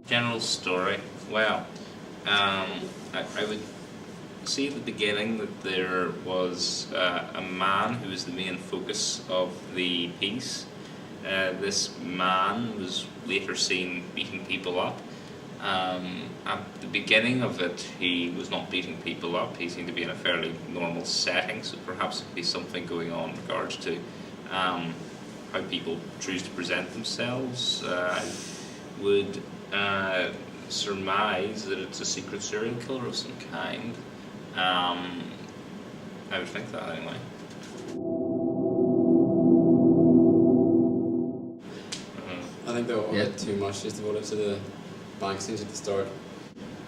General story. Well, I would see at the beginning that there was a man who was the main focus of the piece. This man was later seen beating people up. At the beginning of it, he was not beating people up. He seemed to be in a fairly normal setting, so perhaps it could be something going on in regards to how people choose to present themselves. I would surmise that it's a secret serial killer of some kind. I would think that anyway. I think though a bit too much is devoted to the bank scenes at the start.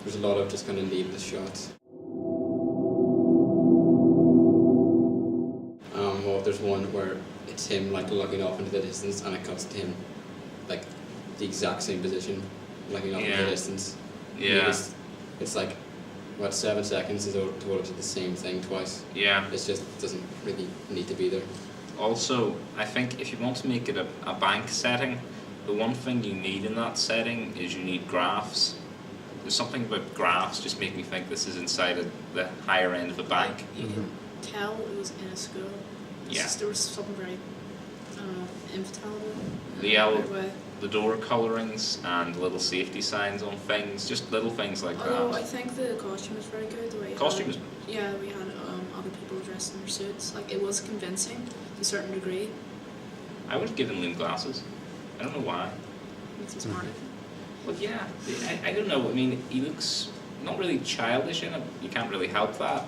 There's a lot of just kind of needless shots. Well, there's one where it's him like looking off into the distance, and it cuts to him like the exact same position, looking off into the distance. Yeah. It's like what 7 seconds is devoted to the same thing twice. Yeah. It just doesn't really need to be there. Also, I think if you want to make it a bank setting, the one thing you need in that setting is you need graphs. There's something about graphs just make me think this is inside the higher end of a bank. You can tell it was in a school. It's just, there was something very, I don't know, infantile about it. The door colourings and little safety signs on things, just little things like Although that. I think the costume was very good. The way Costume was... Yeah, we had other people dressed in their suits. Like, it was convincing to a certain degree. I would have given Liam glasses. I don't know why. Makes him smarter. Well, yeah, I don't know. I mean, he looks not really childish in it. You can't really help that.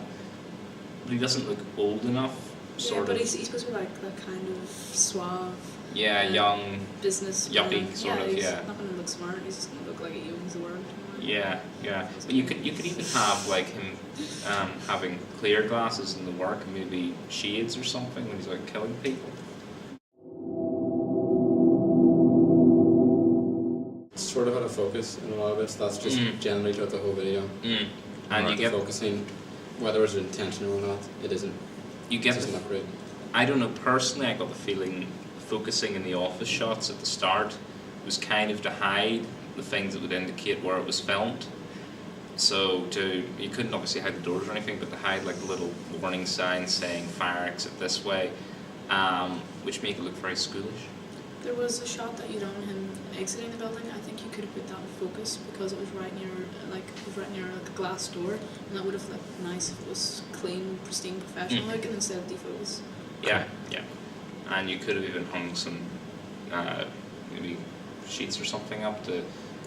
But he doesn't look old enough, Yeah, but he's supposed to be like that kind of suave. Yeah, young, business yuppie sort of. He's Yeah. not going to look smart. He's just going to look like he owns the world. Yeah, yeah. But you could even have like him having clear glasses in the work, and maybe shades or something when he's like killing people. It's sort of out of focus in a lot of it. So that's just generally throughout the whole video. And you get focusing, whether it's intentional or not, it isn't. You get it's just not great. I don't know, personally I got the feeling focusing in the office shots at the start was kind of to hide the things that would indicate where it was filmed. So you couldn't obviously hide the doors or anything, but to hide like the little warning signs saying fire exit this way, which make it look very schoolish. There was a shot that you done him exiting the building. I think you could have put that in focus because it was right near a glass door, and that would have looked nice if it was clean, pristine, professional looking instead of defocus. Yeah, yeah. And you could have even hung some maybe sheets or something up to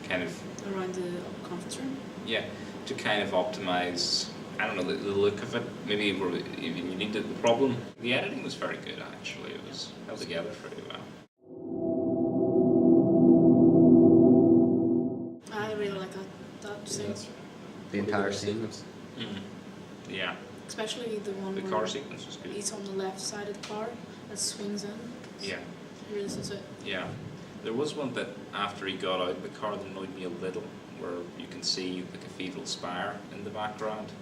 kind of around the conference room. Yeah, to kind of optimize. I don't know the look of it. Maybe you need the problem. The editing was very good actually. It was held together pretty well. I really like that scene. The entire sequence. Yeah. Especially the one The where car sequence was good. he's on the left side of the car that swings in. Yeah. He really does it. Yeah. There was one that after he got out of the car that annoyed me a little, where you can see the cathedral spire in the background.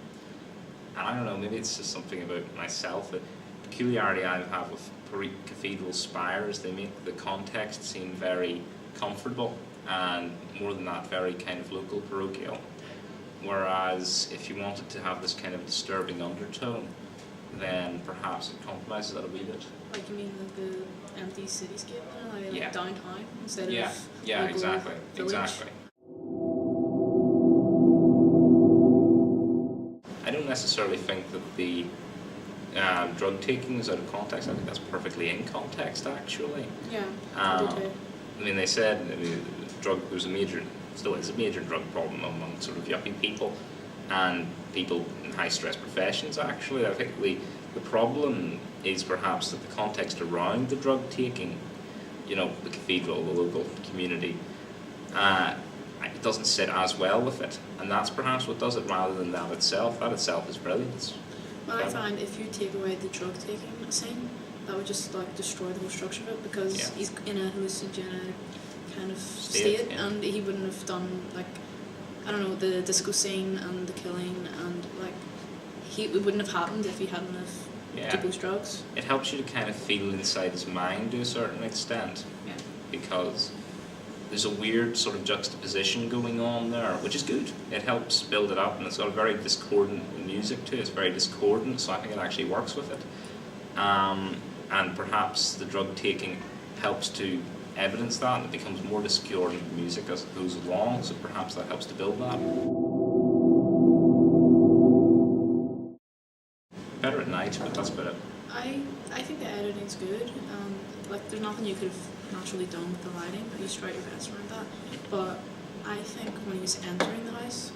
And I don't know, maybe it's just something about myself. The peculiarity I have with cathedral spires, they make the context seem very comfortable, and more than that, very kind of local, parochial. Whereas if you wanted to have this kind of disturbing undertone, then perhaps it compromises that a wee bit. Like you mean like the empty cityscape, like Yeah. downtown instead Yeah, of yeah, local exactly, village. exactly. I don't necessarily think that the drug taking is out of context. I think that's perfectly in context, actually. Yeah, I do too. I mean, they said there's still is a major drug problem among sort of yuppie people and people in high stress professions, actually. I think the problem is perhaps that the context around the drug taking, the cathedral, the local community, it doesn't sit as well with it, and that's perhaps what does it rather than that itself. That itself is brilliant. It's Well, I clever. find if you take away the drug taking scene, that would just like destroy the whole structure of it because Yeah. he's in a hallucinogenic kind of State, state, yeah. and he wouldn't have done like, I don't know, the disco scene and the killing, and like it wouldn't have happened if he hadn't have Yeah. took those drugs. It helps you to kind of feel inside his mind to a certain extent, Yeah. because there's a weird sort of juxtaposition going on there, which is good. It helps build it up, and it's got a very discordant music too. It's very discordant, so I think it actually works with it. And perhaps the drug taking helps to evidence that, and it becomes more discordant music as it goes along, so perhaps that helps to build that. Better at night, but that's about it. I think the editing's good. Like there's nothing you could have naturally done with the lighting, but you just try your best around that. But I think when he was entering the house,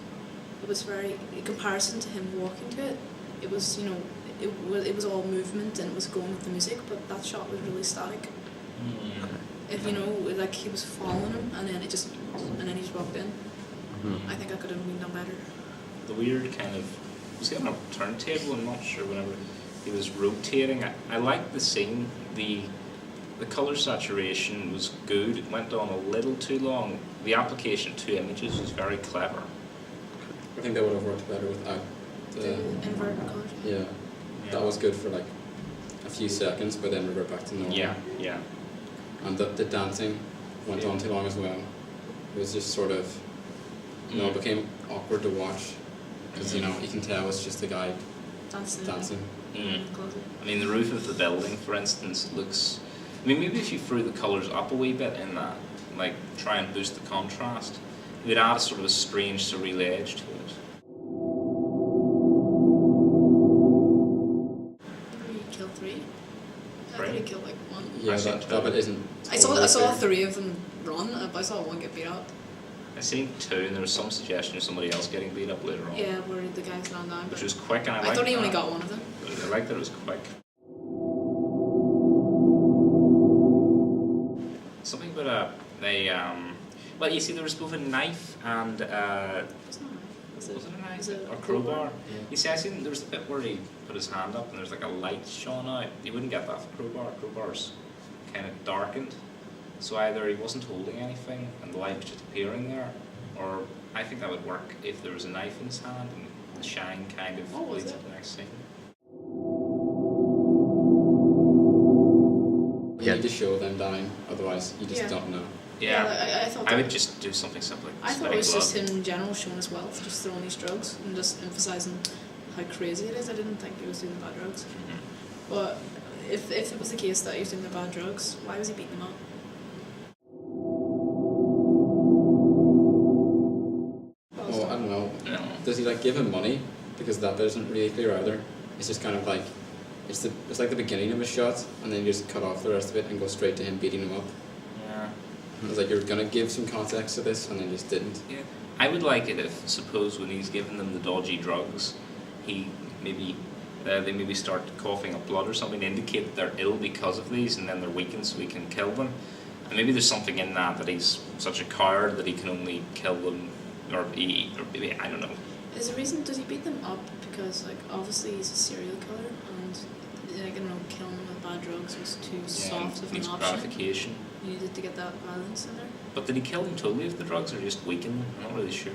it was very, in comparison to him walking to it, it was, you know, it was all movement and it was going with the music, but that shot was really static. If you know, like he was following him and then he just walked in. I think I could have been done better. The weird kind of, was he on a turntable? I'm not sure. Whenever he was rotating, I liked the scene. The color saturation was good. It went on a little too long. The application of two images was very clever. I think that would have worked better without The the. inverted colours. Yeah, that was good for like a few seconds, but then revert back to normal. Yeah. And the dancing went on too long as well. It was just sort of, it became awkward to watch because you can tell it's just a guy dancing. in the closet. I mean, the roof of the building, for instance, looks. I mean, maybe if you threw the colours up a wee bit in that, like try and boost the contrast, it would add a sort of a strange, surreal edge to it. Did he kill three? I Three? thought he killed like one. Yeah, Actually, that bit isn't. I saw three of them run, but I saw one get beat up. I seen two, and there was some suggestion of somebody else getting beat up later on, Yeah, where the guy's lying down. which But was quick, and I I liked thought he only that. got one of them. I liked that it was quick. Something about well, you see, there was both a knife and It's not was it a knife was it or a crowbar? You see, I seen there was a bit where he put his hand up and there's like a light shone out. You wouldn't get that with crowbar. Crowbar's kind of darkened, so either he wasn't holding anything and the light was just appearing there, or I think that would work if there was a knife in his hand and the shine kind of What was leads it? to the next scene. You need to show them dying, otherwise you just Yeah. don't know. Yeah, like, I thought. I would just do something simple. Like I thought it was spitting just blood. him in general showing his wealth, just throwing these drugs and just emphasising how crazy it is. I didn't think he was doing bad drugs. Mhm. But if it was the case that he was doing the bad drugs, why was he beating them up? Oh, I don't know. No. Does he like give him money? Because that bit isn't really clear either. It's just kind of like it's like the beginning of a shot, and then you just cut off the rest of it and go straight to him beating him up. Yeah. It's like you're gonna give some context to this, and then just didn't. Yeah. I would like it if, suppose, when he's giving them the dodgy drugs, he maybe they maybe start coughing up blood or something to indicate that they're ill because of these, and then they're weakened so he can kill them. And maybe there's something in that he's such a coward that he can only kill them, or maybe I don't know. Is the reason, does he beat them up because, like, obviously he's a serial killer and, like, I don't know, killing them with bad drugs was too soft of an needs option? gratification. You needed to get that violence in there? But did he kill them totally with the drugs, or just weaken them? I'm not really sure.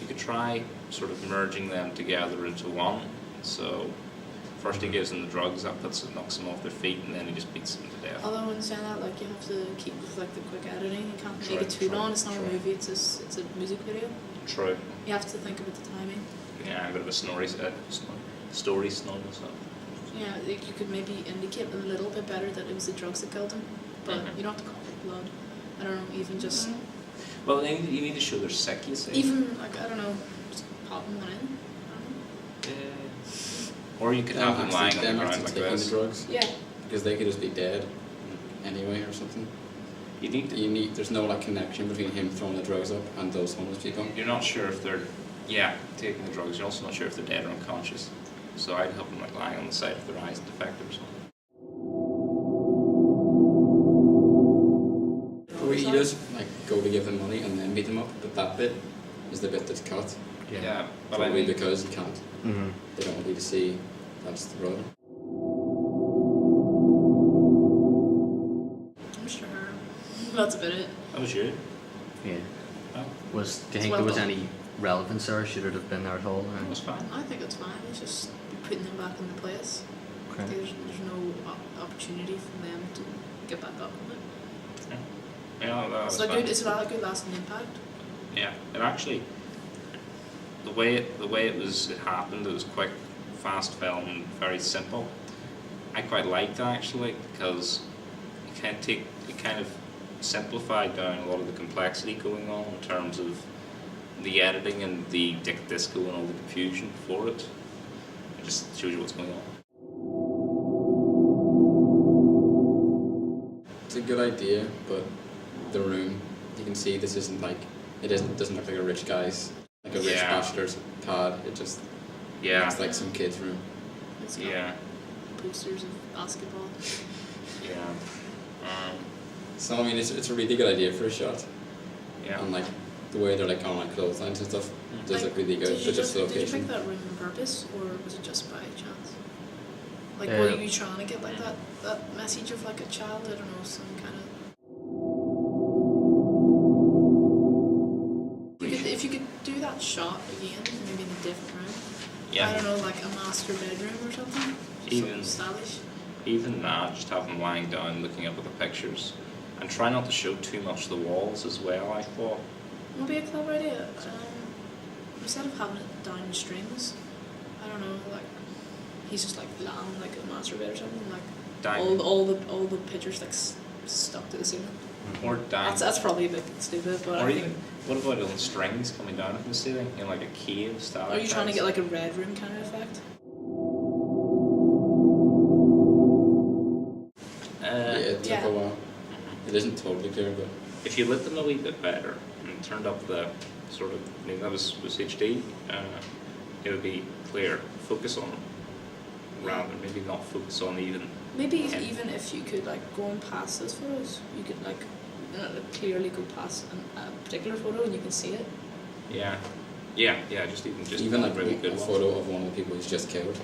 You could try sort of merging them together into one. So first he gives them the drugs, that knocks them off their feet, and then he just beats them to death. Although when saying that, like, you have to keep with, like, the quick editing. You can't make it too True, long. It's not true. a movie. It's a music video. True. You have to think about the timing. Yeah, a bit of a story snug or something. Yeah, like, you could maybe indicate a little bit better that it was the drugs that killed him, but Mhm. you don't have to cough up blood. I don't know, even just, Well, you need to show they're sick, you see. even, like, I don't know, just popping one in. I don't know. Or you could have them lying on the ground like taking this. the drugs, Yeah, because they could just be dead anyway or something. You need to, There's no like connection between him throwing the drugs up and those homeless people. you're not sure if they're, taking the drugs. You're also not sure if they're dead or unconscious. So I'd have them like lying on the side of their eyes defective or something. does like go to give them money and then beat them up, but that bit is the bit that's cut. Yeah, but I Probably mean, because you can't. Mm-hmm. They don't want you to see that's the brother. I'm sure that's about it. that was you. Yeah. Oh, Do you It's think well there was done. any relevance there? Should it have been there at all? that was fine. I think it's fine. It's just putting them back in the place. Okay. There's no opportunity for them to get back up on it. Yeah, that was It's like fine. good. It's a good lasting impact. Yeah, it actually, the way it happened, it was quick, fast film, very simple. I quite liked that actually because it kind of simplified down a lot of the complexity going on in terms of the editing and the disco and all the confusion before it. It just shows you what's going on. It's a good idea, but the room, you can see this isn't like, doesn't look like a rich guy's, like a rich Yeah. bachelor's pad. It just Yeah, looks like some kid's room. It's got yeah, posters of basketball. yeah, So I mean, it's a really good idea for a shot, yeah. and like the way they're like on like clotheslines and stuff does look really good. Did you But just the did you location. pick that room on purpose, or was it just by chance? Like, Uh, were you trying to get like that message of like a child? I don't know, some kind of. If you could do that shot again, maybe in a different room. Yeah. I don't know, like a master bedroom or something. Even- Something stylish. Even that, just have them lying down, looking up at the pictures, and try not to show too much of the walls as well. I thought. Would be a clever idea. Instead of having it down in strings, I don't know, like he's just like lying like a master bed or something, like Down, all the pictures like stuck to the ceiling. or down, That's probably a bit stupid, but or I even think. what about all the strings coming down from the ceiling in like a cave style? Are you trying to get like a red room kind of effect? Yeah, it took Yeah. a while. It isn't totally clear, but If you lit them a wee bit better and turned up the sort of, I mean that was HD, it would be clear. Focus on them, rather maybe not focus on even. Maybe Yeah. even if you could like go and pass those photos, you could like clearly go past a particular photo and you can see it. Yeah, just even a like really a good one. photo of one of the people who's just killed.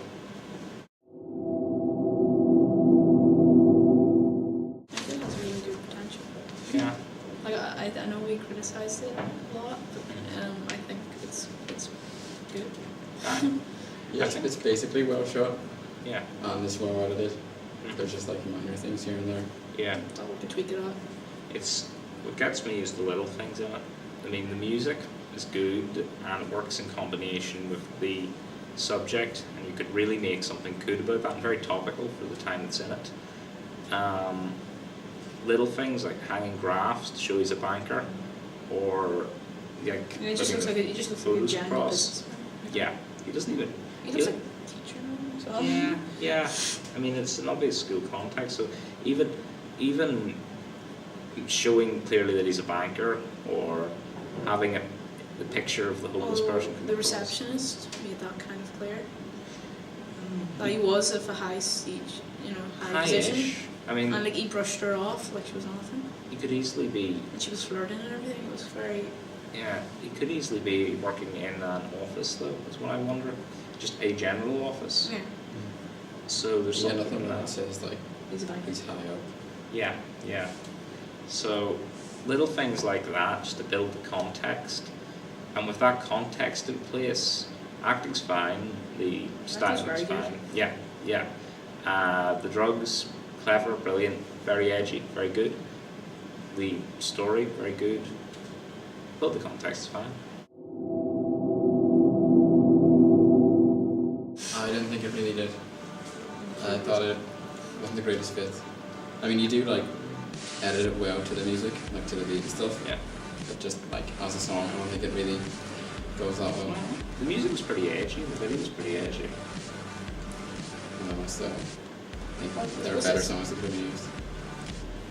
I think it has really good potential. Yeah. Like I know we criticised it a lot, but I think it's good. Yeah, it's basically well shot Yeah, and it's well edited. There's just like minor things here and there. yeah. Thought we could tweak it out. It's what gets me is the little things in it. I mean, the music is good and it works in combination with the subject, and you could really make something good about that and very topical for the time that's in it. Little things like hanging graphs to show he's a banker, or like And it just looks like he just looks like a photos general across. businessman. Yeah, he doesn't even. He looks like a teacher as well. Yeah. I mean, it's an obvious school context, so even showing clearly that he's a banker, or having the picture of the homeless person. come The across. receptionist made that kind of clear. That he was of a high stage, high position. High-ish. I mean, And like he brushed her off like she was nothing. he could easily be. And she was flirting and everything. It was very. Yeah, he could easily be working in an office, though. Is what I wonder. Just a general office. Yeah. So there's Yeah, something nothing in that that. Mm. says like He's a banker. he's high up. Yeah. So little things like that, just to build the context, and with that context in place, acting's fine, the styling's very good. fine. Yeah. The drugs, clever, brilliant, very edgy, very good. The story, very good. Build the context is fine. I didn't think it really did. I thought it wasn't the greatest fit. I mean, you do like edit it well to the music, like to the beat and stuff. Yeah. But just like as a song, I don't think it really goes that well. The music was pretty edgy. The video was pretty edgy. So I think there are Was better this- songs that could be used.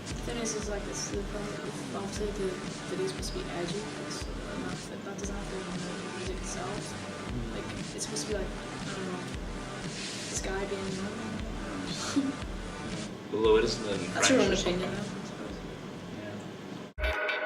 The thing is like this. The problem with obviously the video's supposed to be edgy. That doesn't have to be in the music itself. Like it's supposed to be like I don't know. This guy being normal. Although it isn't in That's French your own or opinion, something. though. I suppose. Yeah.